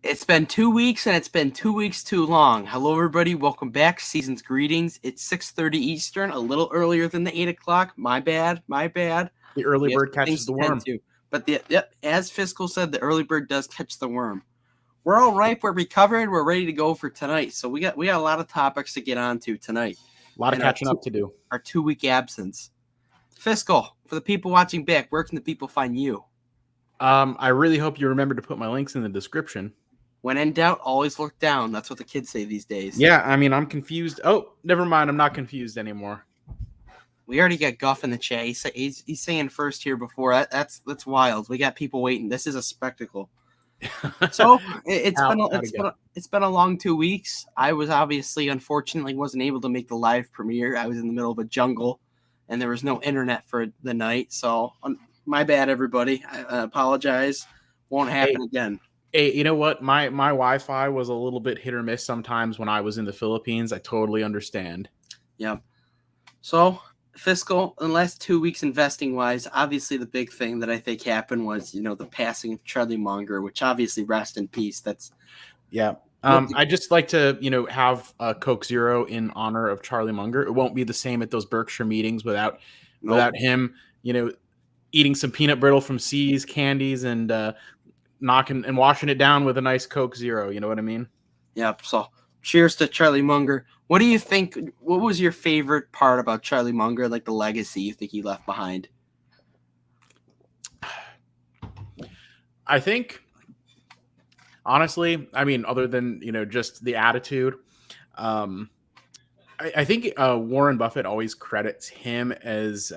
It's been 2 weeks, and it's been 2 weeks too long. Hello, everybody. Welcome back. Season's greetings. It's 6:30 Eastern, a little earlier than the 8 o'clock. My bad. The early We have bird catches things the to tend worm. to. But as Fiscal said, the early bird does catch the worm. We're all right. We're recovered. We're ready to go for tonight. So we got a lot of topics to get onto tonight. A lot of catching up to do. Our 2-week absence. Fiscal, for the people watching back, where can the people find you? I really hope you remember to put my links in the description. When in doubt, always look down. That's what the kids say these days. Yeah, I mean, I'm confused. Oh, never mind. I'm not confused anymore. We already got Guff in the chat. He's saying first here before. That's wild. We got people waiting. This is a spectacle. So it's been a long 2 weeks. I was unfortunately wasn't able to make the live premiere. I was in the middle of a jungle, and there was no internet for the night. So my bad, everybody. I apologize. Won't happen again. Hey, you know what? My Wi-Fi was a little bit hit or miss sometimes when I was in the Philippines. I totally understand. Yep. So, Fiscal, in the last 2 weeks investing-wise, obviously the big thing that I think happened was, the passing of Charlie Munger, which obviously rest in peace. I just like to, have a Coke Zero in honor of Charlie Munger. It won't be the same at those Berkshire meetings without him, eating some peanut brittle from C's, candies, and knocking and washing it down with a nice Coke Zero. You know what I mean? Yep. So cheers to Charlie Munger. What do you think? What was your favorite part about Charlie Munger, like the legacy you think he left behind? I think, honestly, I mean, other than, just the attitude, I think Warren Buffett always credits him as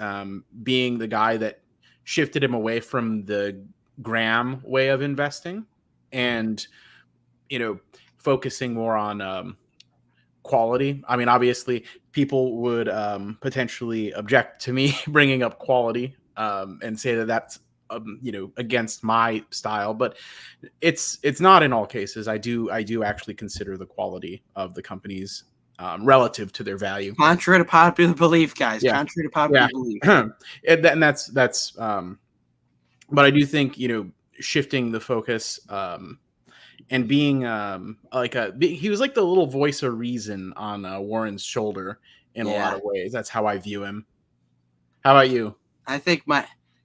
being the guy that shifted him away from the Graham way of investing and, focusing more on quality. I mean, obviously, people would potentially object to me bringing up quality and say that that's against my style, but it's not in all cases. I do actually consider the quality of the companies relative to their value. Contrary to popular belief, guys. Yeah. Contrary to popular belief. And that's but I do think, shifting the focus and being he was like the little voice of reason on Warren's shoulder in a lot of ways. That's how I view him. How about you? I think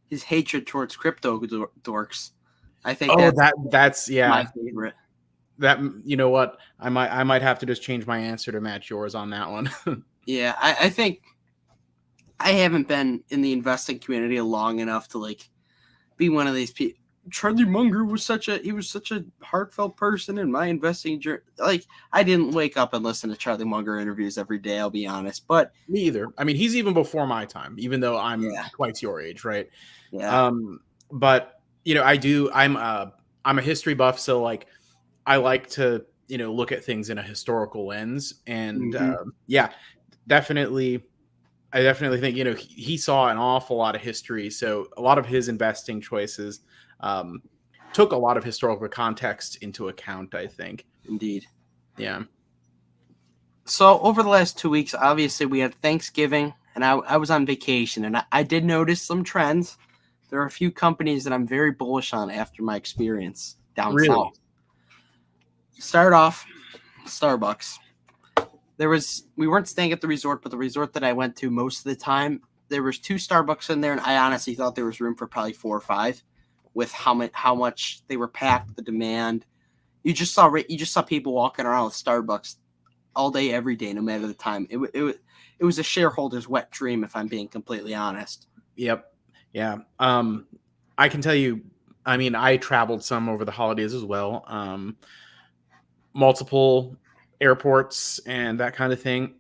his hatred towards crypto dorks. I think that's my favorite. That, you know what? I might have to just change my answer to match yours on that one. Yeah, I think I haven't been in the investing community long enough to be one of these people. Charlie Munger was such a heartfelt person in my investing journey. I didn't wake up and listen to Charlie Munger interviews every day, I'll be honest. But me either. I mean, he's even before my time, even though I'm twice your age, right? Yeah. But I'm a history buff, so I like to look at things in a historical lens, and definitely. I definitely think, he saw an awful lot of history. So a lot of his investing choices took a lot of historical context into account, I think. Indeed. Yeah. So over the last 2 weeks, obviously we had Thanksgiving, and I was on vacation, and I did notice some trends. There are a few companies that I'm very bullish on after my experience down south. Start off, Starbucks. We weren't staying at the resort, but the resort that I went to most of the time, there was 2 Starbucks in there, and I honestly thought there was room for probably 4 or 5 with how much they were packed, the demand. You just saw people walking around with Starbucks all day, every day, no matter the time. It was a shareholder's wet dream, if I'm being completely honest. Yep. Yeah. I can tell you, I mean, I traveled some over the holidays as well. Multiple airports and that kind of thing.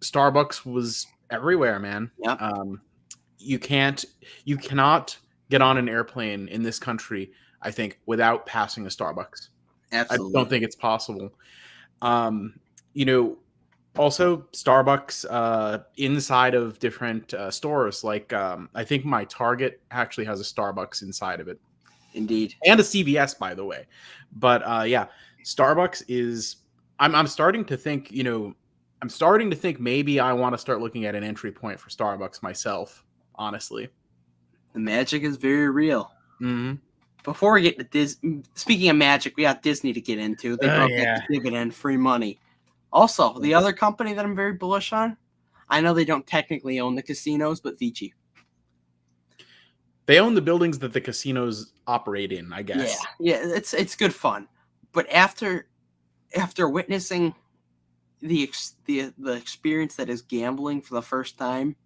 Starbucks was everywhere, man. Yep. You cannot get on an airplane in this country, I think, without passing a Starbucks. Absolutely. I don't think it's possible. Also Starbucks inside of different stores. I think my Target actually has a Starbucks inside of it. Indeed. And a CVS, by the way. But Starbucks is. I'm starting to think, maybe I want to start looking at an entry point for Starbucks myself, honestly. The magic is very real. Mm-hmm. before we get to speaking of Magic, we got Disney to get into. They brought back Yeah. the dividend, free money. Also, the other company that I'm very bullish on, I know they don't technically own the casinos, but Vici. They own the buildings that the casinos operate in, I guess. Yeah, it's good fun. But after witnessing the experience that is gambling for the first time,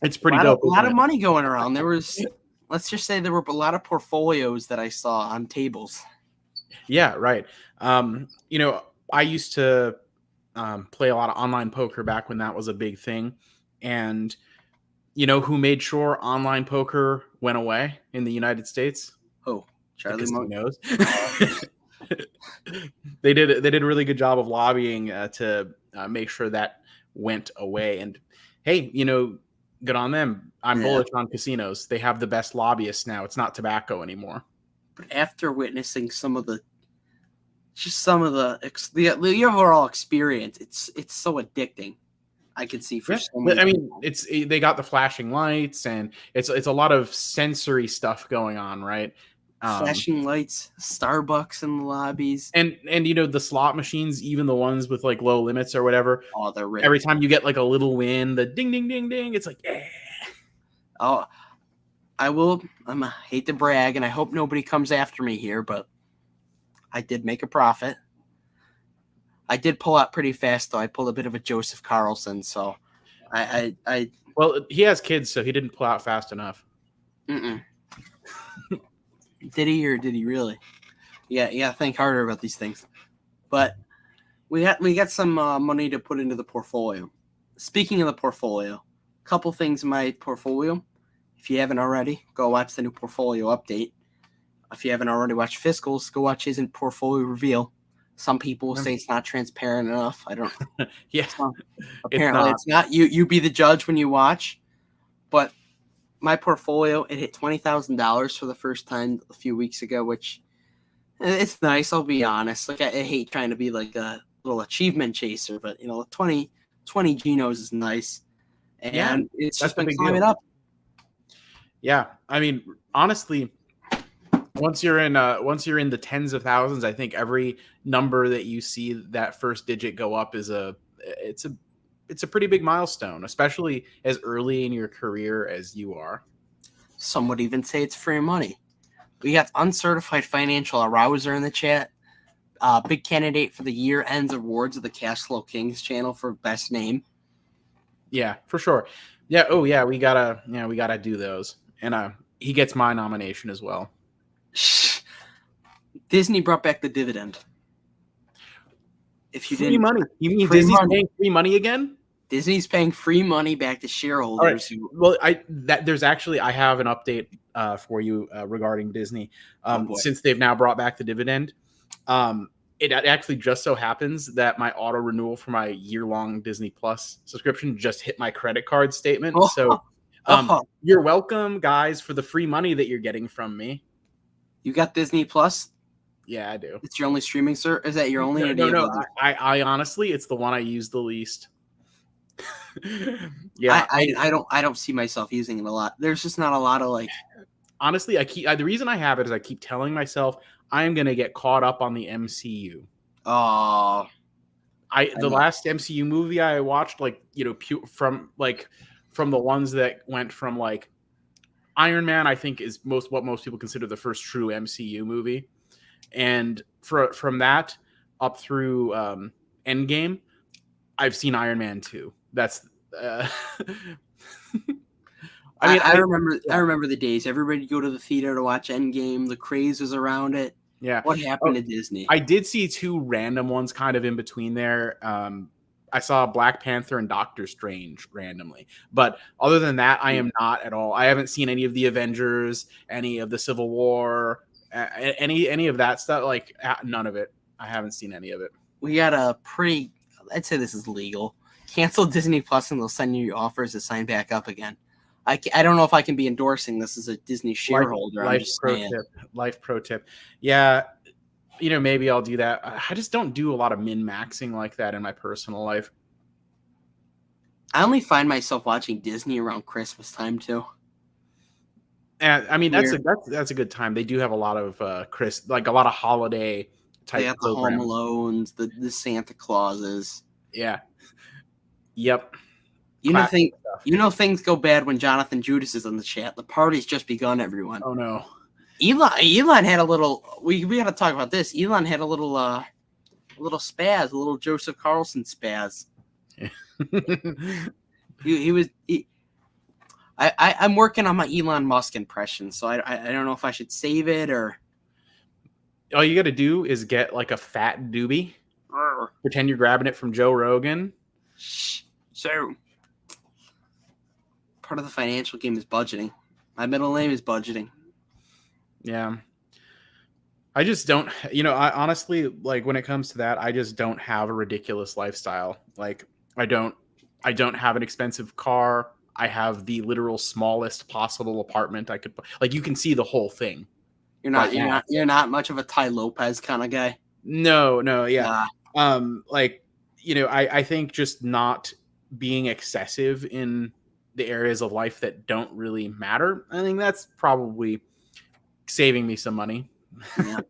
it's pretty dope. A lot of money going around. There was, let's just say, there were a lot of portfolios that I saw on tables. Yeah, right. I used to play a lot of online poker back when that was a big thing, and you know who made sure online poker went away in the United States? Oh, Charlie Monk. Casinos. They did a really good job of lobbying to make sure that went away. And hey, good on them. I'm bullish on casinos. They have the best lobbyists now. It's not tobacco anymore. But after witnessing some of the overall experience, it's so addicting. I can see for so many. I mean, they got the flashing lights, and it's a lot of sensory stuff going on, right? Flashing lights, Starbucks in the lobbies, and the slot machines, even the ones with like low limits or whatever. Oh, they're rich. Every time you get like a little win, the ding ding ding ding, it's like, yeah. Oh, I hate to brag, and I hope nobody comes after me here, but I did make a profit. I did pull out pretty fast, though. I pulled a bit of a Joseph Carlson, so Well, he has kids, so he didn't pull out fast enough. Did he, or did he really? Yeah. Think harder about these things. But we got some money to put into the portfolio. Speaking of the portfolio, a couple things in my portfolio. If you haven't already, go watch the new portfolio update. If you haven't already watched Fiscals, go watch his portfolio reveal. Some people will say it's not transparent enough. I don't. Yeah. Apparently, it's not. You be the judge when you watch. But my portfolio, it hit $20,000 for the first time a few weeks ago, which it's nice. I'll be honest. Like I hate trying to be like a little achievement chaser, but 20 Genos is nice, and it's just been climbing up. Yeah, I mean, honestly, once you're in the tens of thousands, I think every number that you see that first digit go up it's a pretty big milestone, especially as early in your career as you are. Some would even say it's free money. We got Uncertified Financial Arouser in the chat. Big candidate for the year ends awards of the Cashflow Kings channel for best name. Yeah, for sure. Yeah. Oh yeah, we gotta do those. And he gets my nomination as well. Disney brought back the dividend. If you free money, you mean Disney's paying free money again? Disney's paying free money back to shareholders. Well, I have an update for you regarding Disney. Since they've now brought back the dividend, it actually just so happens that my auto renewal for my year-long Disney Plus subscription just hit my credit card statement. So you're welcome, guys, for the free money that you're getting from me. You got Disney Plus? Yeah, I do. It's your only streaming service? Is that your only? No. I honestly, it's the one I use the least. Yeah, I don't see myself using it a lot. There's just not a lot of like. Honestly, the reason I have it is I keep telling myself I am gonna get caught up on the MCU. Oh, the last MCU movie I watched, from the ones that went from like Iron Man, I think is what most people consider the first true MCU movie, and from that up through Endgame, I've seen Iron Man 2. That's I remember the days everybody would go to the theater to watch Endgame. The craze was around it. Yeah. What happened to Disney? I did see two random ones kind of in between there. I saw Black Panther and Doctor Strange randomly. But other than that, I am not at all. I haven't seen any of the Avengers, any of the Civil War, any of that stuff. Like none of it. I haven't seen any of it. We got I'd say this is legal. Cancel Disney Plus and they'll send you offers to sign back up again. I don't know if I can be endorsing this as a Disney shareholder. Life pro tip. Yeah, maybe I'll do that. I just don't do a lot of min-maxing like that in my personal life. I only find myself watching Disney around Christmas time too. And I mean, Weird. that's a good time. They do have a lot of like a lot of holiday They type got the Home programs. Alones, the Santa Clauses. Yeah. Yep. You know, Classic thing, stuff. things go bad when Jonathan Judas is in the chat. The party's just begun, everyone. Oh no. Elon had a little. We got to talk about this. Elon had a little spaz, a little Joseph Carlson spaz. I'm working on my Elon Musk impression, so I don't know if I should save it or. All you got to do is get like a fat doobie. Pretend you're grabbing it from Joe Rogan. So, part of the financial game is budgeting. My middle name is budgeting. Yeah. I just don't, I honestly, like when it comes to that, I just don't have a ridiculous lifestyle. Like I don't have an expensive car. I have the literal smallest possible apartment I could, like, you can see the whole thing. You're not much of a Ty Lopez kind of guy. No. Yeah. Nah. Like, I think just not being excessive in the areas of life that don't really matter. I think that's probably saving me some money. Yeah.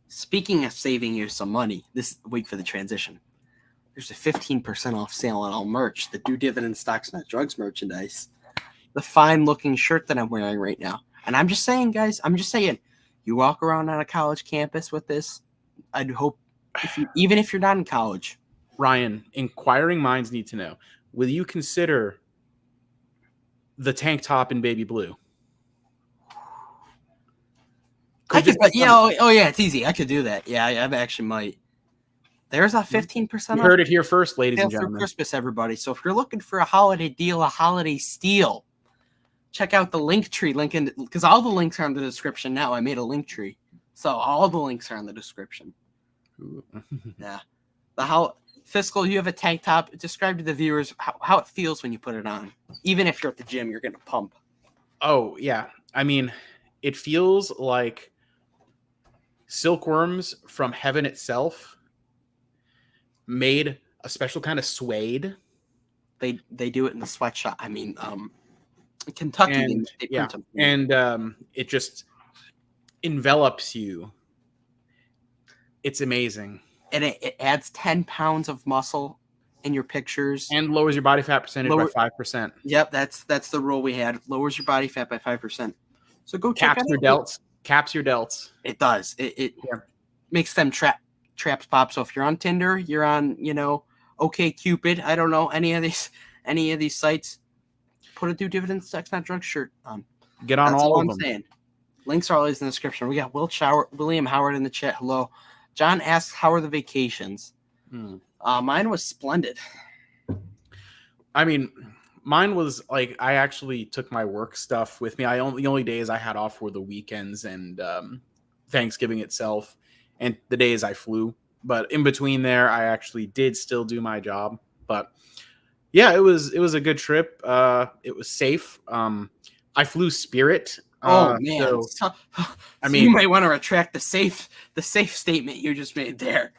Speaking of saving you some money, wait for the transition. There's a 15% off sale on all merch. The Do Dividend Stocks Not Drugs merchandise. The fine looking shirt that I'm wearing right now. And I'm just saying, guys, you walk around on a college campus with this, I'd hope, even if you're not in college. Ryan, inquiring minds need to know, will you consider the tank top in baby blue? It's easy. I could do that. Yeah, I actually might. There's a 15% You off. heard it here first, ladies and For gentlemen. Christmas, everybody. So if you're looking for a holiday deal, a holiday steal, check out the Linktree link because all the links are in the description now. I made a Linktree, so all the links are in the description. Yeah, Fiscal. You have a tank top. Describe to the viewers how it feels when you put it on. Even if you're at the gym, you're gonna pump. Oh yeah, I mean, it feels like silkworms from heaven itself made a special kind of suede. They do it in the sweatshop. I mean, Kentucky. And, they print them. And it just envelops you. It's amazing. And it adds 10 pounds of muscle in your pictures. And lowers your body fat percentage by 5%. Yep, that's the rule we had. Lowers your body fat by 5%. So go check Caps your delts. Caps your delts. It does. It makes them traps pop. So if you're on Tinder, you're on, OK Cupid, I don't know, any of these sites, put a Do Dividend Sex Not Drugs shirt on. Get on all of them. Saying. Links are always in the description. We got William Howard in the chat. Hello. John asks, how are the vacations? Mine was splendid. I mean, mine was like, I actually took my work stuff with me. The only days I had off were the weekends and Thanksgiving itself and the days I flew. But in between there, I actually did still do my job. But yeah, it was a good trip. It was safe. I flew Spirit. Oh man! So, I mean, you might want to retract the safe statement you just made there.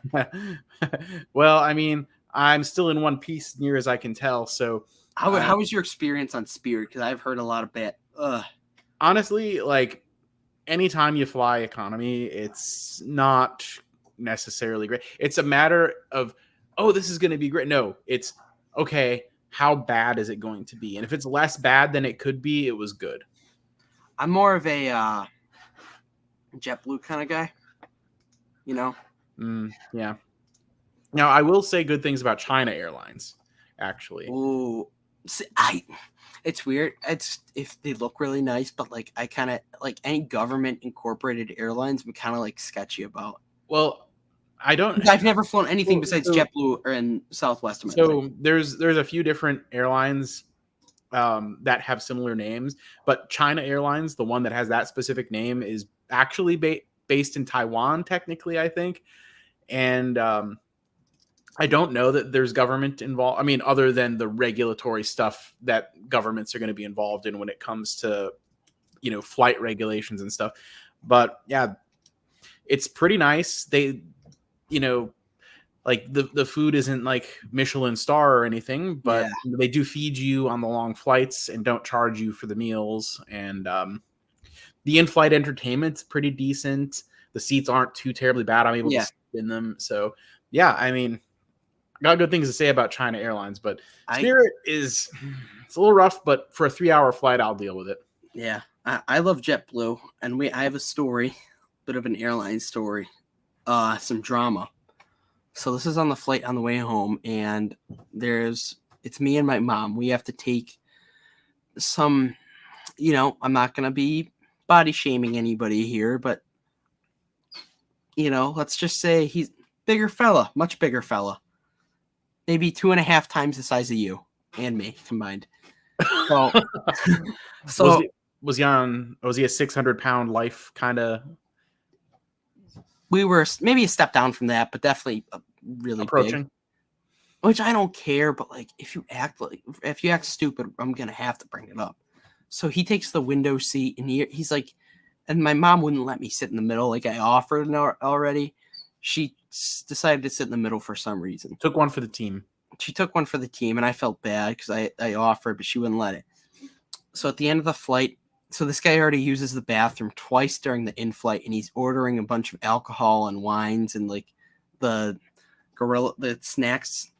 Well, I mean, I'm still in one piece, near as I can tell. So, how was your experience on Spirit? Because I've heard a lot of bad. Honestly, like anytime you fly economy, it's not necessarily great. It's a matter of, oh, this is going to be great. No, it's okay. How bad is it going to be? And if it's less bad than it could be, it was good. I'm more of a JetBlue kind of guy, Yeah. Now, I will say good things about China Airlines, actually. Ooh, it's weird. It's if they look really nice, but like I kind of like any government incorporated airlines, I'm kind of like sketchy about. Well, I've never flown anything besides JetBlue or in Southwest. So there's a few different airlines that have similar names, but China Airlines, the one that has that specific name, is actually based in Taiwan, technically, I think. And I don't know that there's government involved. I mean, other than the regulatory stuff that governments are going to be involved in when it comes to, flight regulations and stuff. But yeah, it's pretty nice. They, like the food isn't like Michelin star or anything, but they do feed you on the long flights and don't charge you for the meals. And The in-flight entertainment's pretty decent. The seats aren't too terribly bad. I'm able to Yeah. sleep in them. So yeah, I mean, I got good things to say about China Airlines, but Spirit it's a little rough, but for a 3-hour flight, I'll deal with it. Yeah, I love JetBlue, and I have a story, bit of an airline story, some drama. So this is on the flight on the way home, and it's me and my mom. We have to take some, I'm not gonna be body shaming anybody here, but let's just say he's bigger fella, much bigger fella, maybe 2.5 times the size of you and me combined. So, was he a 600-pound life kind of? We were maybe a step down from that, but definitely really approaching. big. Which I don't care, but like if you act stupid, I'm gonna have to bring it up. So he takes the window seat, and he's like, and my mom wouldn't let me sit in the middle like I offered already. She decided to sit in the middle for some reason. Took one for the team. She took one for the team, and I felt bad because I offered, but she wouldn't let it. So at the end of the flight, so this guy already uses the bathroom twice during the in-flight, and he's ordering a bunch of alcohol and wines and like the snacks.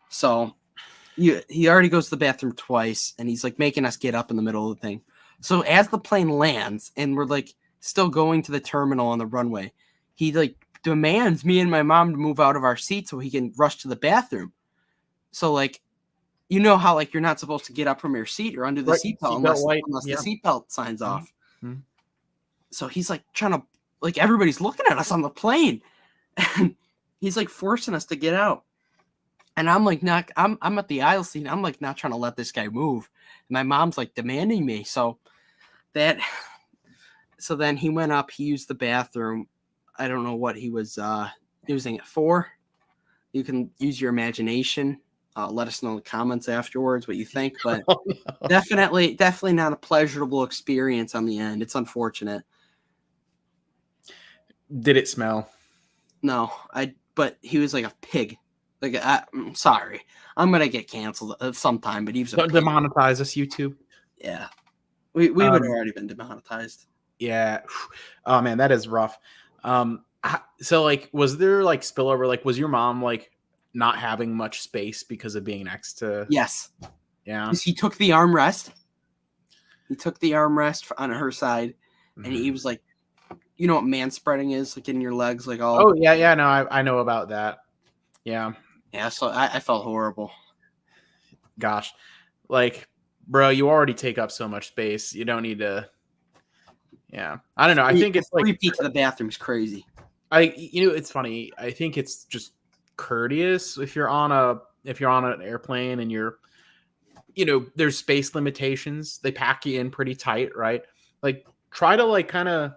So he already goes to the bathroom twice, and he's like making us get up in the middle of the thing. So as the plane lands and we're like still going to the terminal on the runway, he like demands me and my mom to move out of our seat so he can rush to the bathroom. So like, how like you're not supposed to get up from your seat or under the seatbelt unless the seatbelt signs off. Mm-hmm. So he's like trying to, like, everybody's looking at us on the plane, and he's like forcing us to get out. And I'm like, I'm at the aisle seat. I'm like not trying to let this guy move. And my mom's like demanding me. So then he went up, he used the bathroom. I don't know what he was using it for. You can use your imagination. Let us know in the comments afterwards what you think, but definitely not a pleasurable experience on the end. It's unfortunate. Did it smell? No, but he was like a pig. Like, I'm sorry, I'm gonna get canceled sometime. But he was demonetize us, YouTube. Yeah, we would have already been demonetized. Yeah. Oh man, that is rough. So like, was there like spillover? Like, was your mom like not having much space because of being next to? Yes. Yeah. He took the armrest. He took the armrest on her side, and he was like, you know what man spreading is, like in your legs, like all. Oh yeah. No, I know about that. Yeah. Yeah. So I felt horrible. Gosh, like, bro, you already take up so much space. You don't need to. Yeah, I don't know. I think it's like 3 feet to the bathroom is crazy. It's funny. I think it's just courteous if you're on an airplane and you're, there's space limitations. They pack you in pretty tight, right? Like, try to like kind of,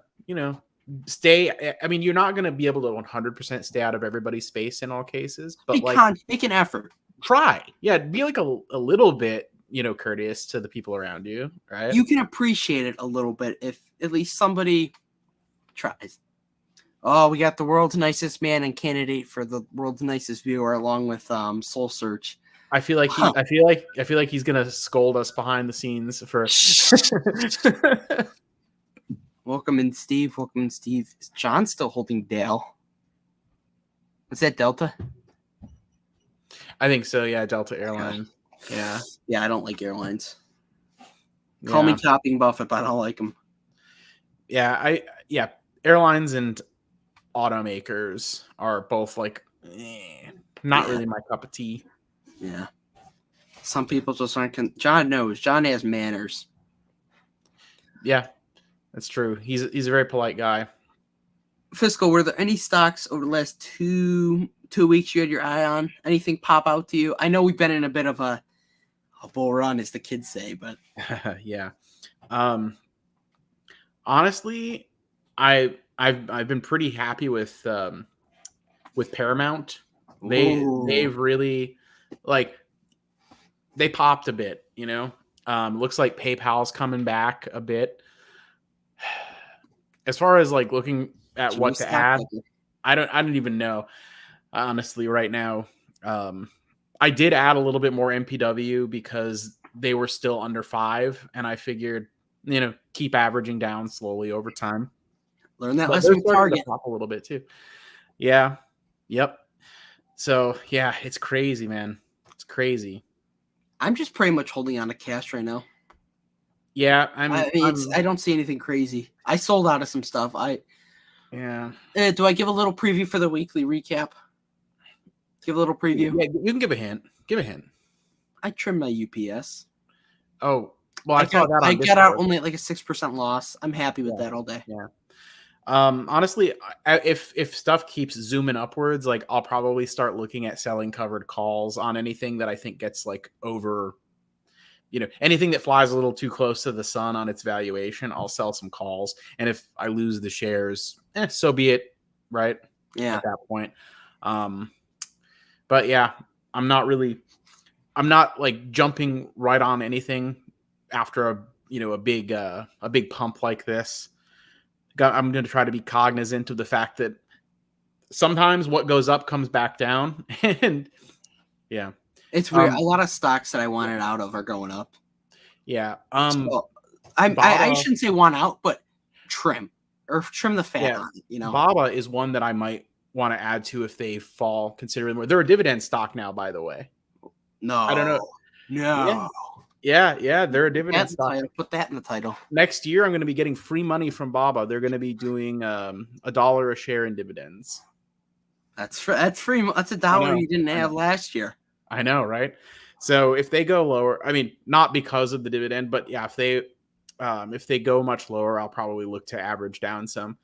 stay. I mean, you're not going to be able to 100% stay out of everybody's space in all cases, but make an effort. Try. Yeah, be like a little bit, courteous to the people around you, right? You can appreciate it a little bit if at least somebody tries. Oh, we got the world's nicest man and candidate for the world's nicest viewer, along with Soul Search. I feel like he's gonna scold us behind the scenes for. Welcome in, Steve. Welcome in, Steve. Is John still holding Dale? Is that Delta? I think so. Yeah, Delta Airlines. Yeah. Yeah, I don't like airlines. Call me Chopping Buffett, but I don't like them. Yeah, airlines and automakers are both like not really my cup of tea. Yeah. Some people just aren't. John knows. John has manners. Yeah, that's true. He's a very polite guy. Fiscal, were there any stocks over the last two weeks you had your eye on? Anything pop out to you? I know we've been in a bit of a bull run, as the kids say, but yeah. Honestly, I've been pretty happy with Paramount. They've really they popped a bit, looks like PayPal's coming back a bit. As far as like looking at what to add, I don't even know, honestly, right now. I did add a little bit more MPW because they were still under 5, and I figured keep averaging down slowly over time. Learn that But lesson they're with starting to Target. pop a little bit too. Yeah. Yep. So yeah, it's crazy, man. It's crazy. I'm just pretty much holding on to cash right now. Yeah, I don't see anything crazy. I sold out of some stuff. Yeah. Do I give a little preview for the weekly recap? Give a little preview. Yeah, you can give a hint. Give a hint. I trimmed my UPS. Oh, well, I saw that on I got out Discord. only at like a 6% loss. I'm happy with that all day. Yeah. Honestly, if stuff keeps zooming upwards, like I'll probably start looking at selling covered calls on anything that I think gets like over, anything that flies a little too close to the sun on its valuation. I'll sell some calls, and if I lose the shares, so be it. Right? Yeah. At that point. But yeah, I'm not like jumping right on anything after a big pump like this. I'm going to try to be cognizant of the fact that sometimes what goes up comes back down. And yeah, it's weird. A lot of stocks that I wanted out of are going up. Yeah. So I shouldn't say want out, but trim the fat on it, Baba is one that I might want to add to if they fall considerably more. They're a dividend stock now, by the way. No. I don't know. No. Yeah, they're a dividend stock. Put that in the title. Next year, I'm going to be getting free money from Baba. They're going to be doing $1 a share in dividends. That's free. That's $1 you didn't have last year. I know, right? So if they go lower, I mean, not because of the dividend, but yeah, if they go much lower, I'll probably look to average down some.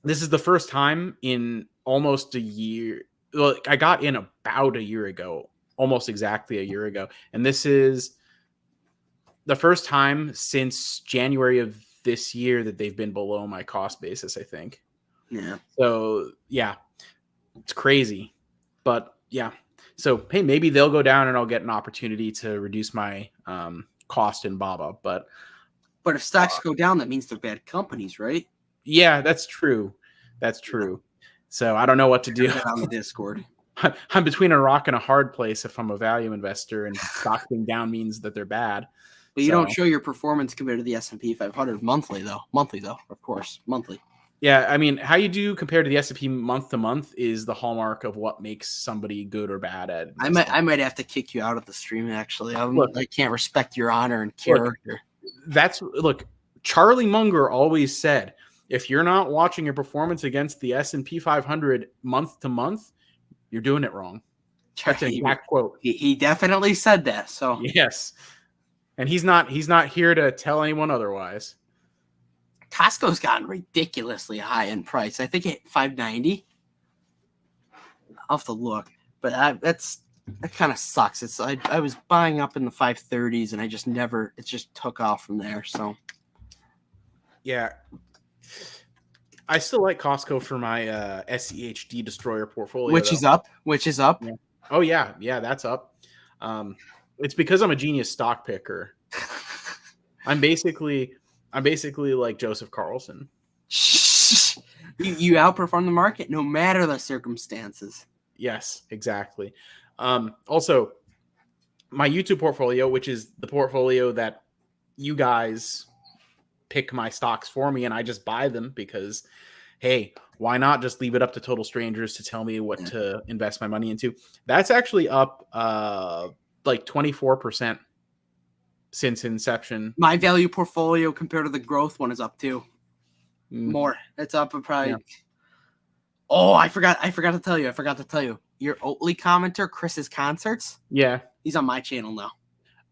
This is the first time in almost a year. Well, I got in about a year ago. Almost exactly a year ago. And this is the first time since January of this year that they've been below my cost basis, I think. Yeah. So, yeah, it's crazy. But, yeah. So, hey, maybe they'll go down and I'll get an opportunity to reduce my cost in Baba. But if stocks go down, that means they're bad companies, right? Yeah, that's true. That's true. So, I don't know what to do. On the Discord. I'm between a rock and a hard place if I'm a value investor, and stocks being down means that they're bad. But you don't show your performance compared to the S&P 500 monthly, though. Of course, monthly. Yeah, I mean, how you do compared to the S&P month to month is the hallmark of what makes somebody good or bad at. I might have to kick you out of the stream. Actually, I can't respect your honor and character. Look, Charlie Munger always said, if you're not watching your performance against the S&P 500 month to month, you're doing it wrong. That's an exact quote. He definitely said that. So yes, and he's not here to tell anyone otherwise. Costco's gotten ridiculously high in price. I think it hit $5.90. I'll have to look, but that kind of sucks. I was buying up in the 530s, and it just took off from there. So yeah. I still like Costco for my SEHD Destroyer portfolio. Which is up. Yeah. Oh, yeah. Yeah, that's up. It's because I'm a genius stock picker. I'm basically like Joseph Carlson. You outperform the market no matter the circumstances. Yes, exactly. Also, my YouTube portfolio, which is the portfolio that you guys pick my stocks for me and I just buy them because, hey, why not just leave it up to total strangers to tell me what to invest my money into? That's actually up like 24% since inception. My value portfolio compared to the growth one is up too. More. It's up probably. Yeah. Oh, I forgot to tell you. Your Oatly commenter, Chris's Concerts. Yeah. He's on my channel now.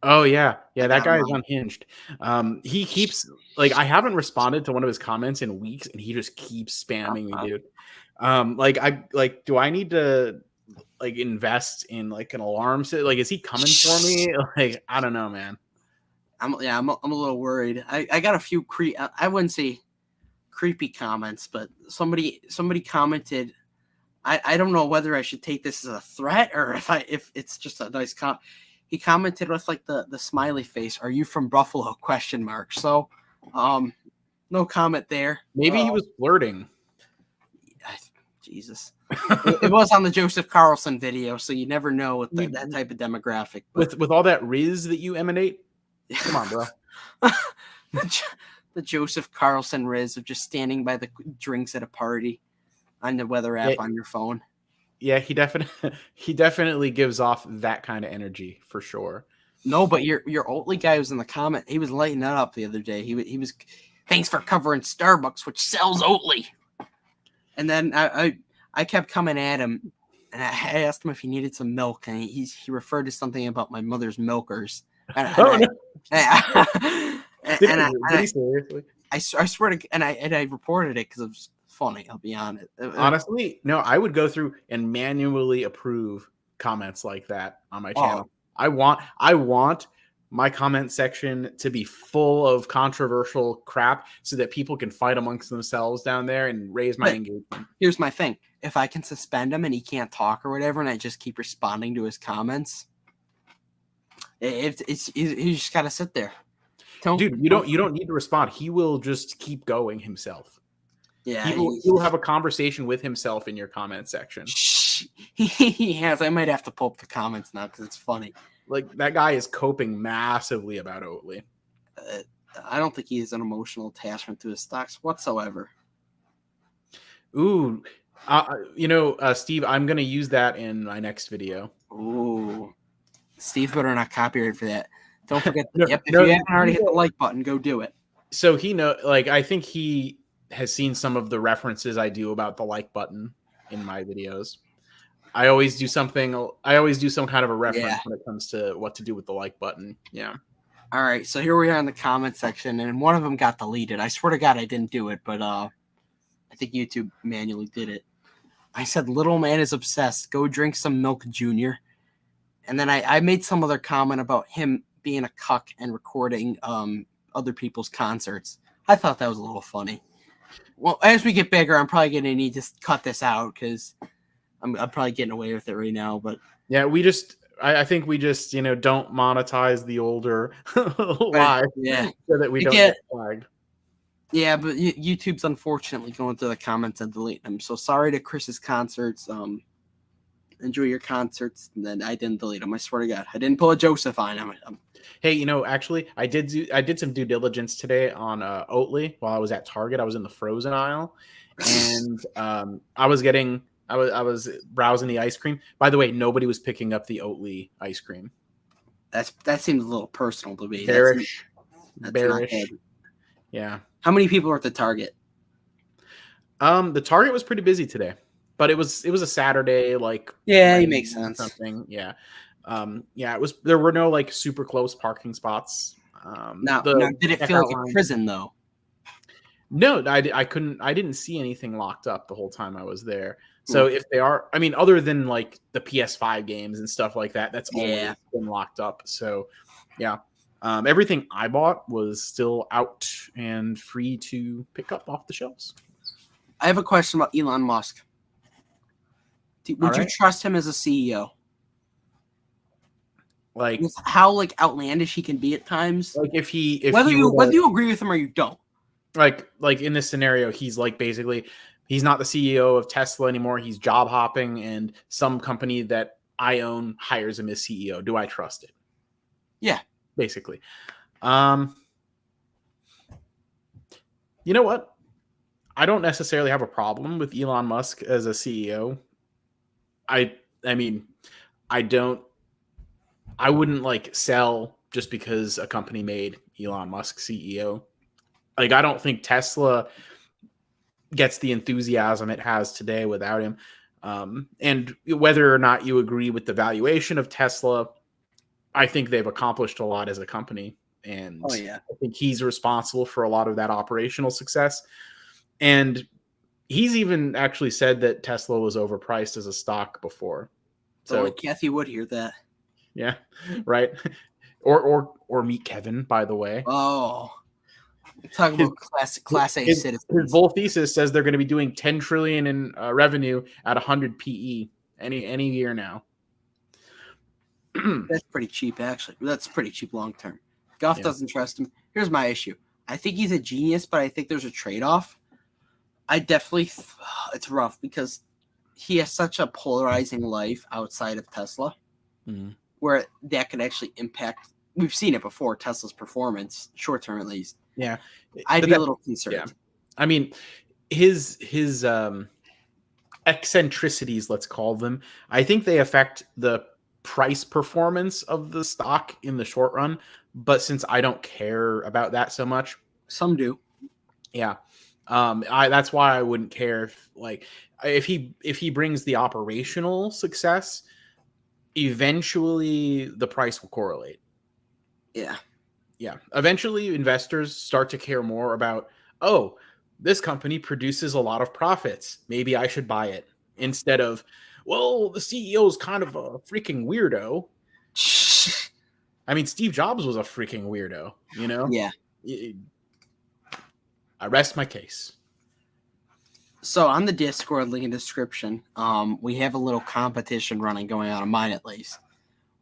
Oh, yeah. Yeah, that guy is unhinged. He keeps, I haven't responded to one of his comments in weeks, and he just keeps spamming me, dude. Do I need to, invest in, an alarm system? Is he coming for me? I don't know, man. I'm a little worried. I got a few I wouldn't say creepy comments, but somebody commented. I don't know whether I should take this as a threat or if it's just a nice comment. He commented with the smiley face. Are you from Buffalo? ? So, no comment there. Maybe he was flirting. Jesus, it was on the Joseph Carlson video, so you never know with that type of demographic. With all that riz that you emanate, come on, bro. The Joseph Carlson Riz of just standing by the drinks at a party on the weather app on your phone. Yeah, he definitely gives off that kind of energy for sure. No, but your Oatly guy was in the comment. He was lighting that up the other day. He was thanks for covering Starbucks, which sells Oatly. And then I kept coming at him, and I asked him if he needed some milk, and he referred to something about my mother's milkers. And Did he seriously? I swear to, and I reported it because it was funny. I'll be honest. Honestly, no, I would go through and manually approve comments like that on my channel. I want my comment section to be full of controversial crap so that people can fight amongst themselves down there and raise my engagement. Here's my thing. If I can suspend him and he can't talk or whatever, and I just keep responding to his comments, you just got to sit there. Dude, you don't need to respond. He will just keep going himself. Yeah. He will have a conversation with himself in your comment section. He has. I might have to pull up the comments now because it's funny. Like, that guy is coping massively about Oatly. I don't think he has an emotional attachment to his stocks whatsoever. Ooh. Steve, I'm going to use that in my next video. Ooh. Steve better not copyright for that. Don't forget. If you haven't already hit the like button, go do it. So I think he has seen some of the references I do about the like button in my videos. I always do some kind of a reference when it comes to what to do with the like button. Yeah. All right. So here we are in the comment section, and one of them got deleted. I swear to God, I didn't do it, but I think YouTube manually did it. I said, "Little man is obsessed. Go drink some milk, Junior." And then I made some other comment about him being a cuck and recording other people's concerts. I thought that was a little funny. Well, as we get bigger, I'm probably going to need to cut this out because I'm probably getting away with it right now. But yeah, I think we just don't monetize the older live, so that we don't get flagged. Yeah, but YouTube's unfortunately going through the comments and deleting them. So sorry to Chris's concerts. Enjoy your concerts. And then I didn't delete them. I swear to God, I didn't pull a Joseph on him. Hey, actually, I did some due diligence today on Oatly while I was at Target. I was in the frozen aisle, and I was browsing the ice cream. By the way, nobody was picking up the Oatly ice cream. That seems a little personal to me. Bearish. Yeah. How many people are at the Target? The Target was pretty busy today, but it was a Saturday. It makes sense. Something. Yeah. It was. There were no super close parking spots. Now, did it feel like a prison though? No, I couldn't. I didn't see anything locked up the whole time I was there. So if they are, other than the PS5 games and stuff like that, that's always been locked up. So, yeah, everything I bought was still out and free to pick up off the shelves. I have a question about Elon Musk. Would you trust him as a CEO? How outlandish he can be at times. Whether you agree with him or you don't. Like in this scenario, he's basically he's not the CEO of Tesla anymore. He's job hopping, and some company that I own hires him as CEO. Do I trust it? Yeah, basically. You know what? I don't necessarily have a problem with Elon Musk as a CEO. I wouldn't sell just because a company made Elon Musk CEO. I don't think Tesla gets the enthusiasm it has today without him. And whether or not you agree with the valuation of Tesla, I think they've accomplished a lot as a company. And I think he's responsible for a lot of that operational success. And he's even actually said that Tesla was overpriced as a stock before. So Kathy would hear that. Yeah, right. Or meet Kevin, by the way. Oh. Talk about class A citizens. His bull thesis says they're going to be doing 10 trillion in revenue at 100 PE any year now. That's pretty cheap, actually. That's pretty cheap long term. Goff doesn't trust him. Here's my issue. I think he's a genius, but I think there's a trade-off. I definitely it's rough because he has such a polarizing life outside of Tesla, where that could actually impact we've seen it before. Tesla's performance, short term at least. Yeah, I'd but be a little concerned. Yeah, I mean, his eccentricities, let's call them, I think they affect the price performance of the stock in the short run. But since I don't care about that so much, Some do. yeah, that's why I wouldn't care if he brings the operational success. Eventually, the price will correlate. Yeah. Yeah. Eventually, investors start to care more about, oh, this company produces a lot of profits. Maybe I should buy it, instead of, well, the CEO is kind of a freaking weirdo. I mean, Steve Jobs was a freaking weirdo, you know? Yeah. I rest my case. So on the Discord link in the description, we have a little competition running going on mine at least,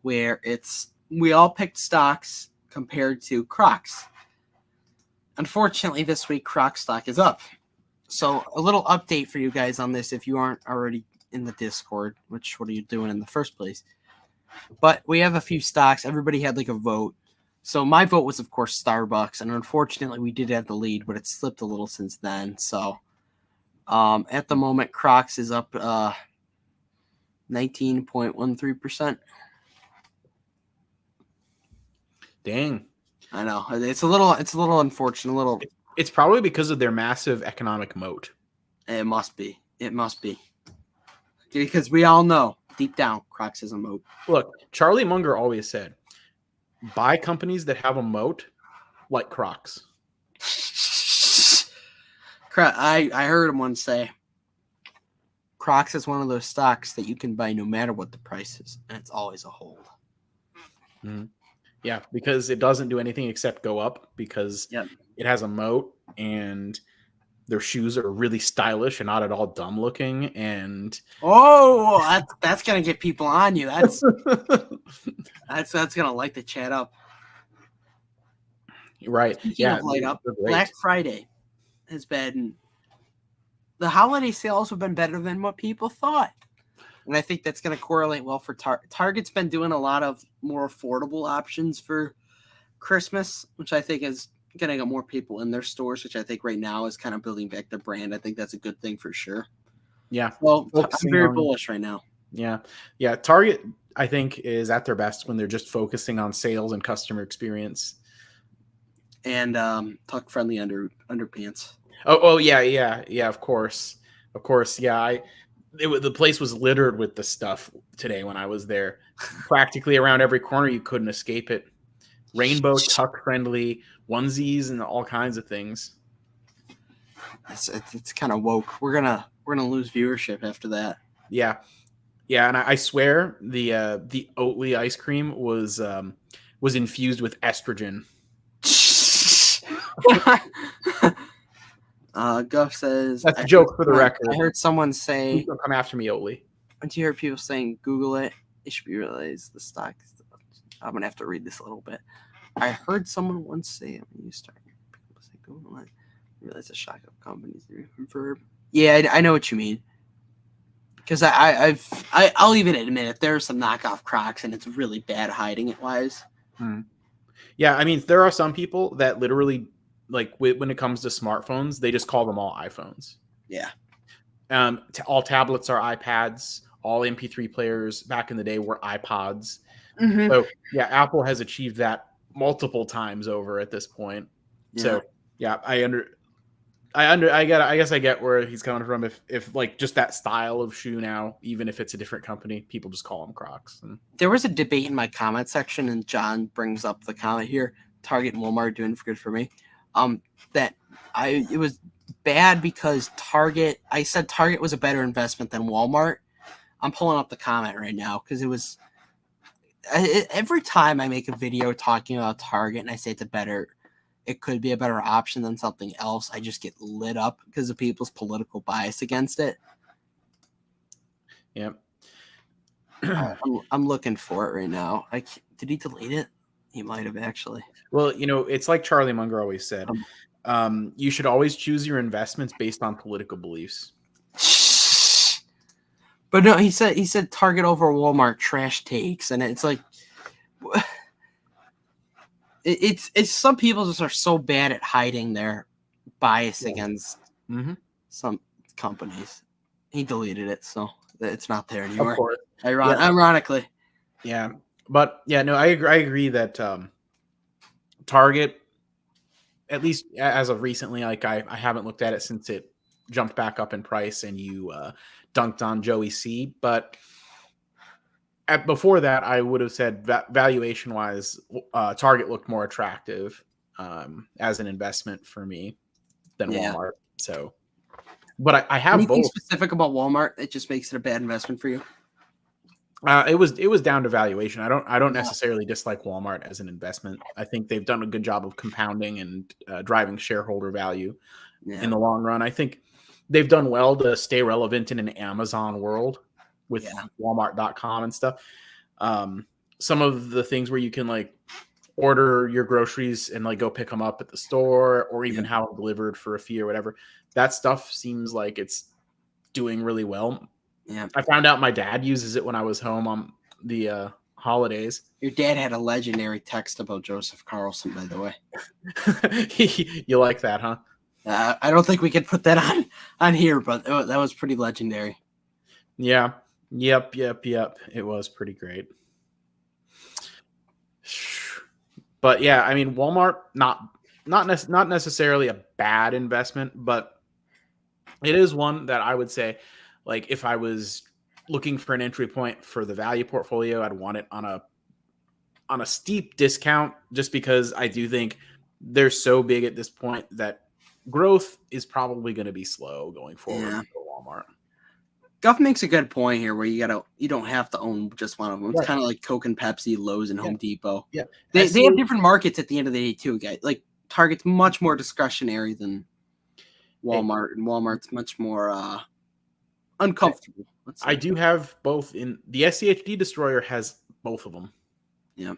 where we all picked stocks compared to Crocs. Unfortunately, this week Croc stock is up. So a little update for you guys on this if you aren't already in the Discord, which what are you doing in the first place? But we have a few stocks. Everybody had like a vote. So my vote was, of course, Starbucks. And unfortunately, we did have the lead, but it slipped a little since then. So at the moment, Crocs is up 19.13%. Dang. I know. It's a little unfortunate. It's probably because of their massive economic moat. It must be. Because we all know deep down, Crocs is a moat. Look, Charlie Munger always said, buy companies that have a moat like Crocs. I heard him once say, Crocs is one of those stocks that you can buy no matter what the price is, and it's always a hold. Mm-hmm. Yeah, because it doesn't do anything except go up, because it has a moat, and their shoes are really stylish and not at all dumb looking. And that's gonna get people on you. That's gonna light the chat up. Right. Speaking of light up, Black Friday has been, the holiday sales have been better than what people thought. And I think that's going to correlate well for Target's been doing a lot of more affordable options for Christmas, which I think is going to get more people in their stores, which I think right now is kind of building back their brand. I think that's a good thing for sure. Yeah. Well, I'm very bullish right now. Yeah. Yeah. Target, I think, is at their best when they're just focusing on sales and customer experience. And tuck friendly underpants. Oh yeah. Yeah. Of course. Yeah. The place was littered with the stuff today when I was there. Practically around every corner, you couldn't escape it. Rainbow tuck friendly onesies and all kinds of things. It's kind of woke. We're gonna lose viewership after that. Yeah, and I swear the Oatly ice cream was infused with estrogen. Guff says that's a joke for the record. I heard someone say, "Please don't come after me, Oatly." Once you hear people saying Google it, it should be realized the stock. I'm gonna have to read this a little bit. I heard someone once say when you start people say Google it, realize the shock of companies verb. Yeah, I know what you mean. Because I'll even admit it. There are some knockoff Crocs, and it's really bad hiding it wise. Yeah, I mean, there are some people that literally, like, when it comes to smartphones, they just call them all iPhones. Yeah. All tablets are iPads. All MP3 players back in the day were iPods. Mm-hmm. So yeah, Apple has achieved that multiple times over at this point. Yeah. So yeah, I guess I get where he's coming from. If like just that style of shoe now, even if it's a different company, people just call them Crocs. There was a debate in my comment section, and John brings up the comment here: Target and Walmart doing good for me. It was bad because Target. I said Target was a better investment than Walmart. I'm pulling up the comment right now because it was. Every time I make a video talking about Target and I say it could be a better option than something else, I just get lit up because of people's political bias against it. Yep. I'm looking for it right now. Did he delete it? He might have actually. Well, it's like Charlie Munger always said. You should always choose your investments based on political beliefs. But no, he said Target over Walmart trash takes, and it's like It's some people just are so bad at hiding their bias Yeah. against Mm-hmm. some companies. He deleted it, so it's not there Of anymore. course. Yeah. Ironically. Yeah. But yeah, no, I agree that Target, at least as of recently, like I haven't looked at it since it jumped back up in price and you dunked on Joey C. But before that, I would have said valuation wise, Target looked more attractive as an investment for me than Yeah. Walmart. So, but I have Anything both. specific about Walmart that just makes it a bad investment for you? It was down to valuation. I don't Yeah. necessarily dislike Walmart as an investment. I think they've done a good job of compounding and driving shareholder value Yeah. in the long run. I think they've done well to stay relevant in an Amazon world with Walmart.com and stuff. Some of the things where you can like order your groceries and like go pick them up at the store or even have them delivered for a fee or whatever. That stuff seems like it's doing really well. Yeah. I found out my dad uses it when I was home on the holidays. Your dad had a legendary text about Joseph Carlson, by the way. You like that, huh? I don't think we could put that on here, but that was pretty legendary. Yeah. Yep. It was pretty great. But yeah, I mean, Walmart not necessarily a bad investment, but it is one that I would say, like, if I was looking for an entry point for the value portfolio, I'd want it on a steep discount, just because I do think they're so big at this point that growth is probably going to be slow going forward for Walmart. Guff makes a good point here, where you don't have to own just one of them. It's kind of like Coke and Pepsi, Lowe's and Home Depot. Yeah, they have different markets at the end of the day too, guys. Like Target's much more discretionary than Walmart, and Walmart's much more uncomfortable. I do have both. In the SCHD destroyer has both of them. Yep.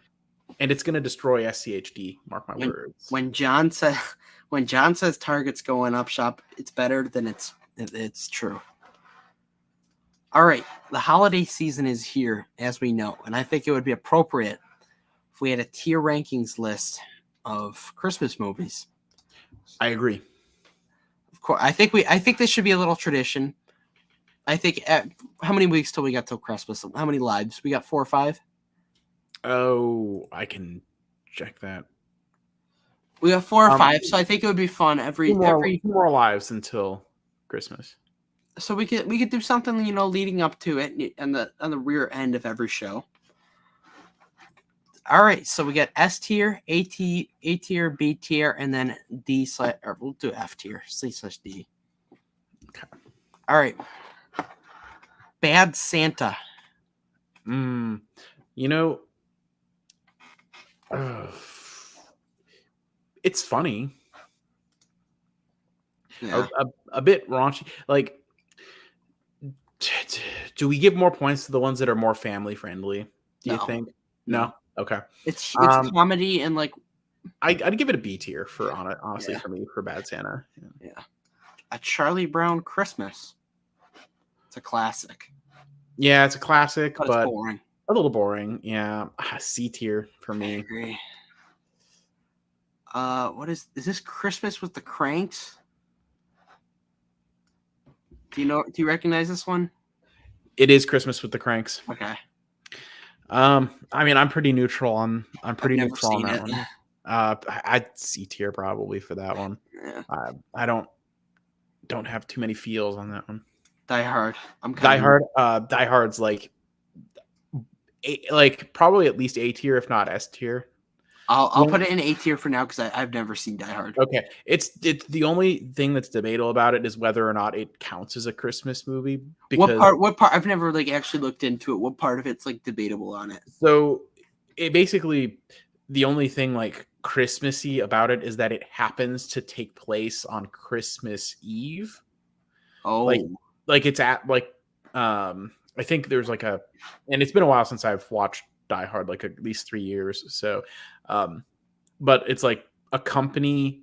And it's going to destroy SCHD. Mark my words. When John says Target's going up, shop, it's better than it's true. All right, the holiday season is here, as we know, and I think it would be appropriate if we had a tier rankings list of Christmas movies. I agree. Of course, I think this should be a little tradition. I think how many weeks till we got till Christmas? How many lives? We got 4 or 5? Oh, I can check that. We got 4 or 5, so I think it would be fun every more lives until Christmas. So we could do something, leading up to it on the rear end of every show. All right, so we got S tier, A tier, B tier, and then D/ or we'll do F tier, C/D. Okay. All right. Bad Santa. It's funny. Yeah. A bit raunchy. Like, do we give more points to the ones that are more family friendly? Do you think? No. Okay. It's comedy and like. I'd give it a B tier for honestly for me for Bad Santa. Yeah. A Charlie Brown Christmas. It's a classic. Yeah, it's a classic, but it's boring. A little boring. Yeah, C tier for me. I agree. What is this Christmas with the Cranks? Do you recognize this one? It is Christmas with the Cranks. Okay. I mean, I'm pretty neutral on that one. I'd C tier probably for that one. Yeah. I don't have too many feels on that one. Die Hard. Die Hard's like probably at least A tier, if not S tier. I'll put it in A tier for now because I've never seen Die Hard. Okay, it's the only thing that's debatable about it is whether or not it counts as a Christmas movie. Because what part? I've never actually looked into it. What part of it's debatable on it? So it basically, the only thing Christmassy about it is that it happens to take place on Christmas Eve. Oh, like it's at I think there's and it's been a while since I've watched Die Hard, at least 3 years. So, but it's a company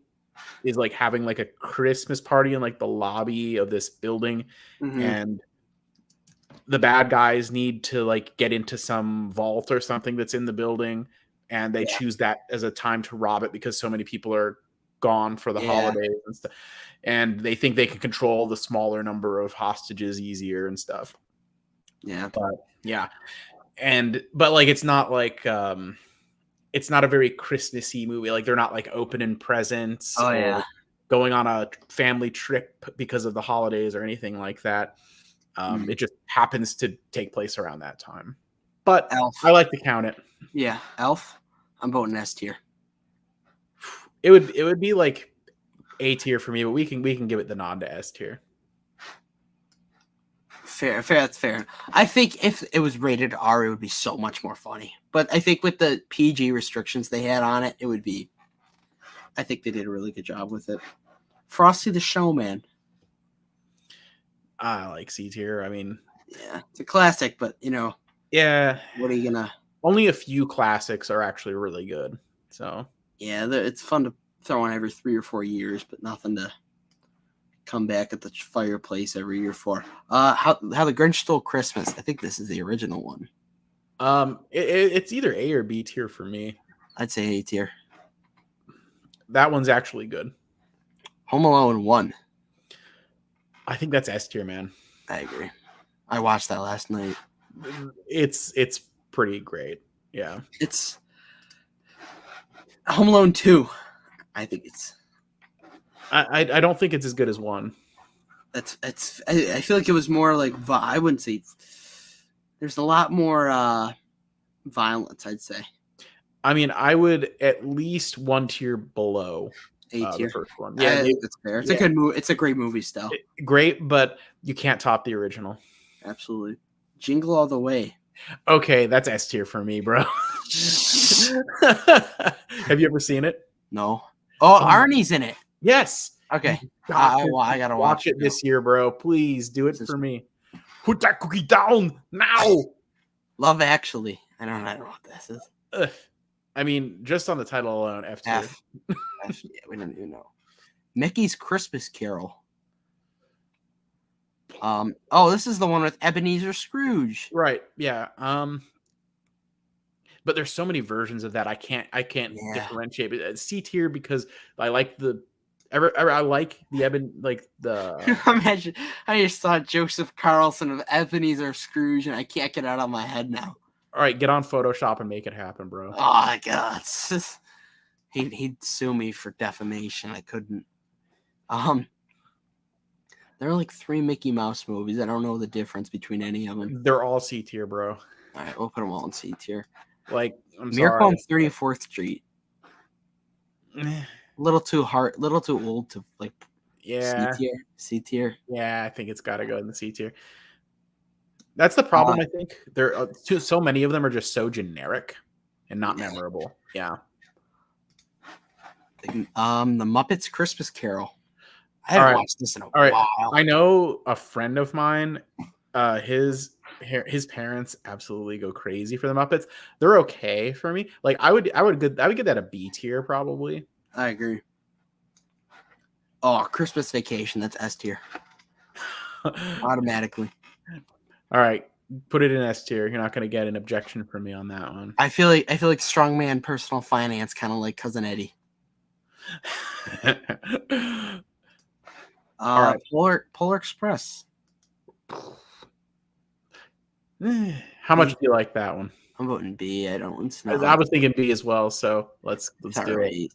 is having a Christmas party in the lobby of this building, and the bad guys need to get into some vault or something that's in the building, and they Yeah. choose that as a time to rob it because so many people are gone for the Yeah. holidays and stuff, and they think they can control the smaller number of hostages easier and stuff. Yeah. But yeah, but like it's not a very Christmassy movie. Like they're not like opening presents Oh or yeah. going on a family trip because of the holidays or anything like that. Mm. It just happens to take place around that time. But Elf. I like to count it. Yeah. Elf. I'm voting S tier. It would be like A tier for me, but we can give it the nod to S tier. Fair. That's fair. I think if it was rated R, it would be so much more funny. But I think with the PG restrictions they had on it, it would be. I think they did a really good job with it. Frosty the Snowman. I like C tier. I mean, Yeah, it's a classic, but yeah, what are you gonna? only a few classics are actually really good. So Yeah, it's fun to throw on every 3 or 4 years, but nothing to come back at the fireplace every year for. How the Grinch Stole Christmas. I think this is the original one. it's either A or B tier for me. I'd say A tier. That one's actually good. Home Alone 1. I think that's S tier, man. I agree. I watched that last night. It's pretty great. Yeah. It's Home Alone 2. I think it's. I don't think it's as good as 1. I feel like it was more like I wouldn't say. There's a lot more violence, I'd say. I mean, I would at least 1 tier below A tier. the first one. Yeah, I think that's fair. It's a good movie. It's a great movie still. Great, but you can't top the original. Absolutely. Jingle All the Way. Okay, that's S tier for me, bro. Have you ever seen it? No. Oh, Arnie's in it. Yes. Okay. I gotta watch it this year, bro. Please do it for me. Put that cookie down now. Love Actually. I don't know what this is. Ugh. I mean, just on the title alone, F tier. F. Yeah, we don't even know. Mickey's Christmas Carol. This is the one with Ebenezer Scrooge. Right. Yeah. But there's so many versions of that. I can't differentiate. But C tier because I like I like the Imagine I just saw Joseph Carlson of Ebenezer Scrooge, and I can't get it out of my head now. All right, get on Photoshop and make it happen, bro. Oh my god, he'd sue me for defamation. I couldn't. There are like 3 Mickey Mouse movies. I don't know the difference between any of them. They're all C tier, bro. All right, we'll put them all in C tier. Like, Miracle on 34th Street. A little too old to like. Yeah. C tier. Yeah, I think it's got to go in the C tier. That's the problem. I think there are so many of them are just so generic and not memorable. Yeah. The Muppets Christmas Carol. I haven't watched this in a while. I know a friend of mine. His parents absolutely go crazy for the Muppets. They're okay for me. Like I would give that a B tier probably. I agree. Oh, Christmas Vacation. That's S tier. Automatically. All right, put it in S tier. You're not going to get an objection from me on that one. I feel like Strongman Personal Finance, kind of like Cousin Eddie. All right, Polar Express. How much do you like that one? I'm voting B. I was thinking B as well. So let's do it.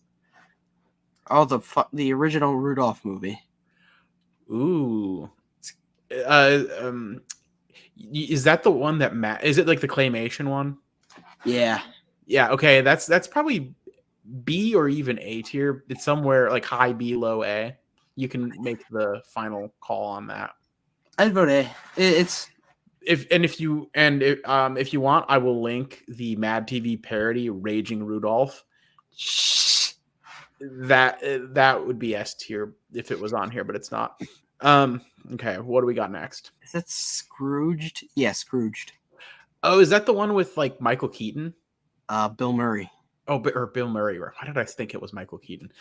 Oh, the original Rudolph movie. Ooh. Is that the one that is it like the claymation one? Yeah. Yeah. Okay. That's probably B or even A tier. It's somewhere like high B, low A. You can make the final call on that. I'd vote A. If you want, I will link the Mad TV parody Raging Rudolph. That would be S tier if it was on here, but it's not. Okay, what do we got next? Is that Scrooged? Yeah, Scrooged. Oh, is that the one with like Michael Keaton? Bill Murray. Oh, or Bill Murray. Why did I think it was Michael Keaton?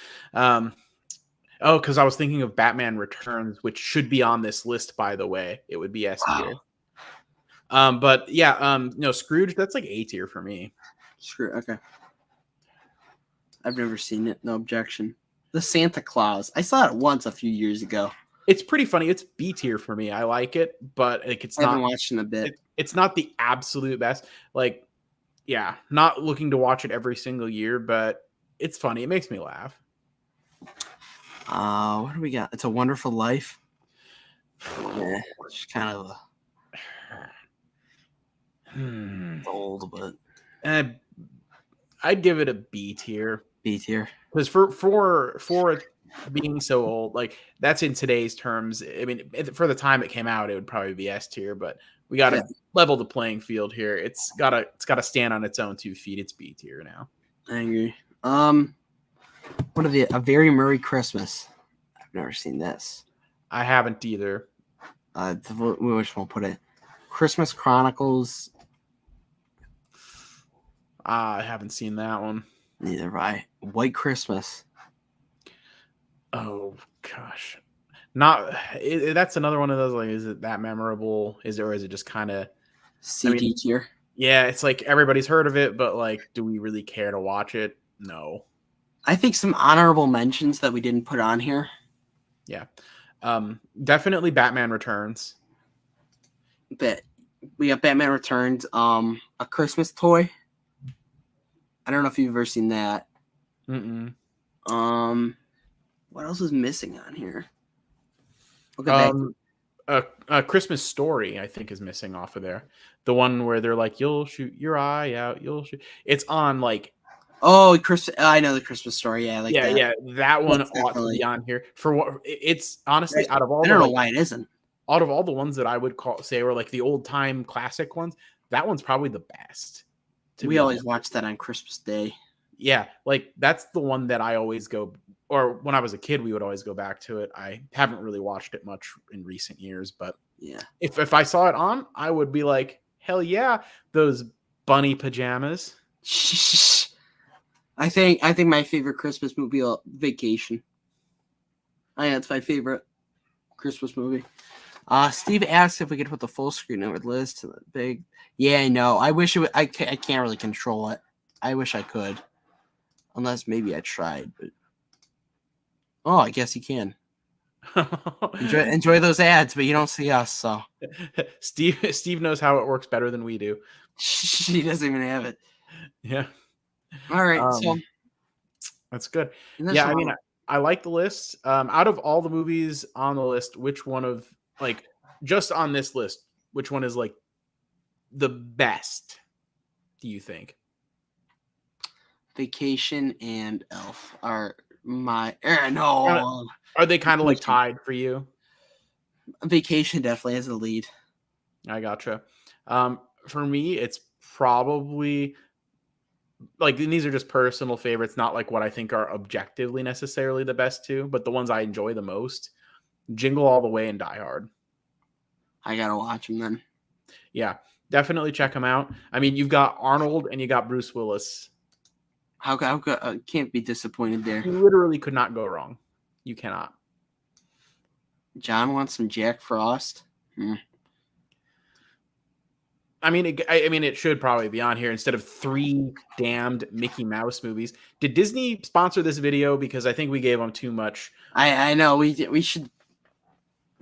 Because I was thinking of Batman Returns, which should be on this list, by the way. It would be S tier. Wow. But yeah, no, Scrooge, that's like A tier for me. Okay. I've never seen it. No objection. The Santa Claus. I saw it once a few years ago. It's pretty funny. It's B tier for me. I like it, but like it's I haven't not. watched in a bit. It's not the absolute best. Like, yeah, not looking to watch it every single year, but it's funny. It makes me laugh. What do we got? It's a Wonderful Life. Yeah, it's kind of old, but I'd give it a B tier. B tier. Because for being so old, like that's in today's terms. I mean, for the time it came out, it would probably be S tier. But we got to level the playing field here. It's gotta stand on its own 2 feet. It's B tier now. I agree. What are A Very Merry Christmas. I've never seen this. I haven't either. Which one put it? Christmas Chronicles. I haven't seen that one. Neither have I. White Christmas. Oh gosh, that's another one of those. Like, is it that memorable? Is it just kind of CD tier? Yeah, it's like everybody's heard of it, but like, do we really care to watch it? No. I think some honorable mentions that we didn't put on here. Yeah, definitely Batman Returns. But we got Batman Returns. A Christmas Toy. I don't know if you've ever seen that. What else is missing on here? A Christmas Story, I think, is missing off of there. The one where they're like, "You'll shoot your eye out. You'll shoot." It's on like. Oh, I know the Christmas Story. Yeah, that one ought to be on here. For what it's honestly out of all. I don't know why it isn't. Out of all the ones that I would say were like the old time classic ones, that one's probably the best. We always watch that on Christmas Day. Yeah, like that's the one that I always go. Or when I was a kid, we would always go back to it. I haven't really watched it much in recent years, but yeah, if I saw it on, I would be like, hell yeah, those bunny pajamas. I think my favorite Christmas movie, Vacation. I think that's my favorite Christmas movie. Steve asked if we could put the full screen over the list. Big, yeah, I know. I wish it. I can't really control it. I wish I could, unless maybe I tried, but. Oh, I guess you can. enjoy those ads, but you don't see us. So Steve knows how it works better than we do. He doesn't even have it. Yeah. All right. So that's good. Yeah, I mean, I like the list. Out of all the movies on the list, which one of like just on this list, which one is like the best? Do you think? Vacation and Elf are. Are they kind of like tied for you? Vacation definitely has the lead. I gotcha. For me, it's probably like these are just personal favorites, not like what I think are objectively necessarily the best two, but the ones I enjoy the most: Jingle All the Way and Die Hard. I gotta watch them then. Yeah, definitely check them out. I mean, you've got Arnold and you got Bruce Willis. How can't be disappointed there. You literally could not go wrong. You cannot. John wants some Jack Frost. I mean, it should probably be on here instead of 3 damned Mickey Mouse movies. Did Disney sponsor this video? Because I think we gave them too much. I know we should.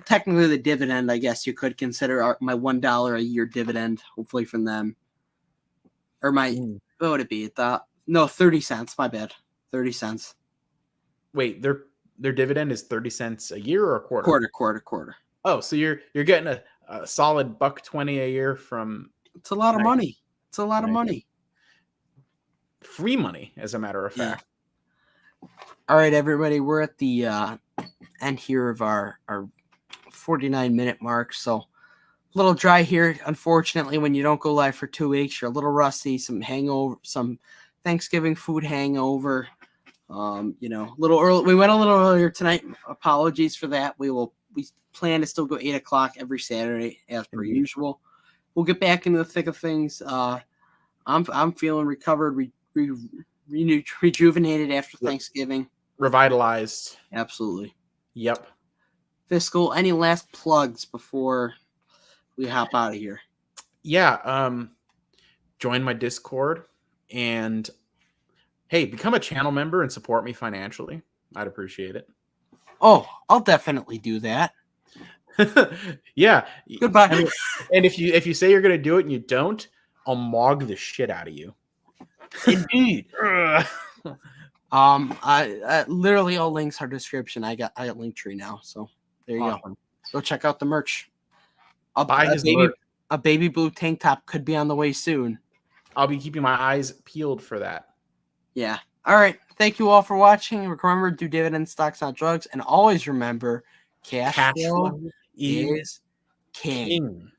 Technically, the dividend, I guess you could consider my $1 a year dividend, hopefully from them. Or my what would it be? 30 cents. My bad. 30 cents. Wait, their dividend is 30 cents a year or a quarter? Quarter. Oh, so you're getting a solid $1.20 a year from. It's a lot of money. It's a lot of money. Free money, as a matter of fact. All right, everybody, we're at the end here of our 49-minute mark. So a little dry here. Unfortunately, when you don't go live for 2 weeks, you're a little rusty. Some hangover, some Thanksgiving food hangover. A little early. We went a little earlier tonight. Apologies for that. We plan to still go 8 o'clock every Saturday as per usual. We'll get back into the thick of things. I'm feeling recovered, rejuvenated after Thanksgiving. Revitalized. Absolutely. Yep. Fiscal, any last plugs before we hop out of here? Yeah. Join my Discord and Hey, become a channel member and support me financially. I'd appreciate it. Oh, I'll definitely do that. Yeah. Goodbye. I mean, and if you say you're gonna do it and you don't, I'll mog the shit out of you. Indeed. Ugh. I literally all links are description. I got Linktree now, so there you go. Awesome. Go check out the merch. Buy his merch. A baby blue tank top could be on the way soon. I'll be keeping my eyes peeled for that. Yeah. All right. Thank you all for watching. Remember, do dividend stocks, not drugs, and always remember, cash flow flow is king. king.